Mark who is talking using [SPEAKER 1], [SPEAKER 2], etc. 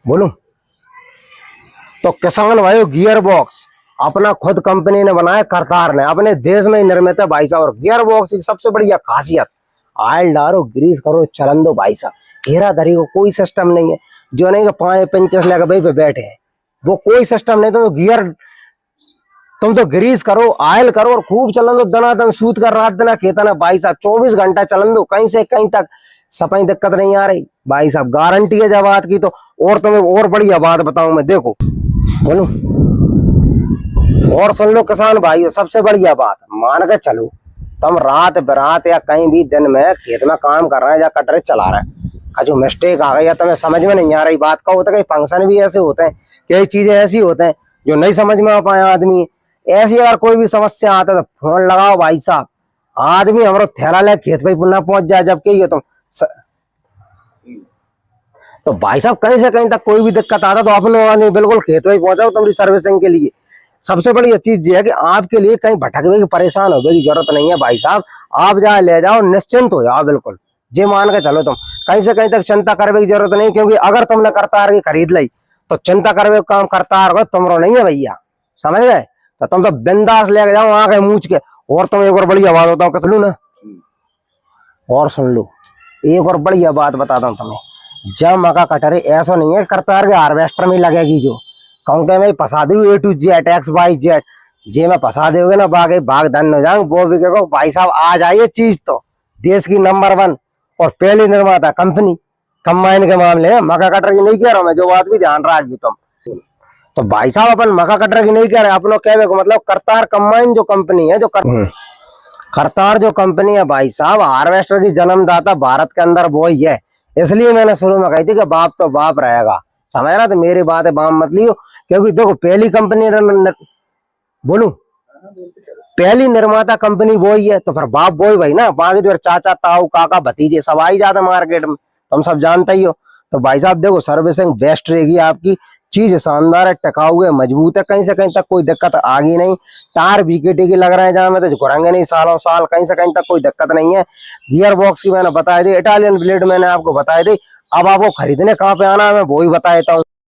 [SPEAKER 1] बोलूं तो किसान भाई गियर बॉक्स अपना खुद कंपनी ने बनाया, करतार ने अपने देश में ही निर्मित है भाई साहब। और गियर बॉक्स की सबसे बढ़िया खासियत, ऑयल डालो, ग्रीस करो, चलन दो भाई साहब। घेरा धरी को कोई सिस्टम नहीं है, जो नहीं कि 5 पेंचेस लेकर भाई पे बैठे हैं, वो कोई सिस्टम नहीं। तो गियर तुम तो ग्रीस करो, ऑयल करो और खूब चलन दो, दनादन सूत कर रात दिन खेतना भाई साहब। 24 घंटा चलन दो, कहीं से कहीं तक सफाई दिक्कत नहीं आ रही भाई साहब, गारंटी है जब बात की तो। और तुम्हें और बढ़िया बात बताऊं मैं, देखो बोलूं और सुन लो किसान भाइयों, सबसे बढ़िया बात मान के चलो, तुम रात बरात या कहीं भी दिन में खेत में काम कर रहे हैं या कटरे चला रहे हैं, जो मिस्टेक आ गई या तुम्हें समझ में नहीं आ रही बात का, होता है कई फंक्शन भी ऐसे होते हैं, कई चीजें ऐसी होते हैं जो नहीं समझ में आ पाए आदमी। ऐसी अगर कोई भी समस्या आता है तो फोन लगाओ भाई साहब, आदमी हमारा थैला ले खेत पे पुनः पहुंच जाए। जबकि ये तो भाई साहब कहीं से कहीं तक कोई भी दिक्कत आता तो अपने आदमी बिल्कुल खेत पे पहुंचाओ तुम्हारी सर्विसिंग के लिए। सबसे बड़ी चीज ये है कि आपके लिए कहीं भटकने की परेशान होने की जरूरत नहीं है भाई साहब, आप जहाँ ले जाओ निश्चिंत हो जाओ बिल्कुल। जे मान के चलो तुम कहीं से कहीं तक चिंता करने की जरूरत नहीं, क्योंकि अगर तुमने करतार की खरीद ली तो चिंता करने काम करतार हो तुमरो नहीं है भैया, समझ गए। तो तुम तो बिंदास लेके जाओ आगे मूछ के। और तुम एक और बढ़िया बात बताओ कस लू ना, और सुन लो एक और बढ़िया बात बताता हूँ तुम्हें। जब मका कटरे ऐसा नहीं है करतार के हार्वेस्टर में लगेगी, जो कहूँ कि मैं फंसा दू A to Z XYZ, जे मैं फंसा दोगे ना बागे भाग धन हो जाऊं वो भी कहो भाई साहब आ जाइए। चीज तो देश की नंबर 1 और पहली निर्माता कंपनी कंबाइन के मामले में, मका कटर की नहीं कह रहा हूं मैं, जो बात भी ध्यान रखिए तुम। तो भाई साहब अपन मका कटर की नहीं कह रहे, अपनों कहने को मतलब करतार कंबाइन जो कंपनी है, जो करतार जो कंपनी है भाई साहब, हार्वेस्टर की जन्मदाता भारत के अंदर वो ही है। इसलिए मैंने शुरू में कही थी कि बाप तो बाप रहेगा, समझ रहा। तो मेरी बात है बाम मत लियो, क्योंकि देखो पहली कंपनी बोलू पहली निर्माता कंपनी वो ही है, तो फिर बाप वो ही भाई ना। बाकी तो चाचा ताऊ काका भतीजे सब आई जाते मार्केट में, तुम सब जानते ही हो। तो भाई साहब देखो सर्विसिंग बेस्ट रहेगी आपकी, चीज शानदार है, टिकाऊ है, मजबूत है, कहीं से कहीं तक कोई दिक्कत आ गई नहीं। टायर बीकेटी की लग रहे हैं जहां में तो घुरेंगे नहीं सालों साल, कहीं से कहीं तक कोई दिक्कत नहीं है। गियर बॉक्स की मैंने बताई दी, इटालियन ब्लेड मैंने आपको बताई दी। अब आपको खरीदने कहाँ पे आना है मैं वो ही बता देता हूँ।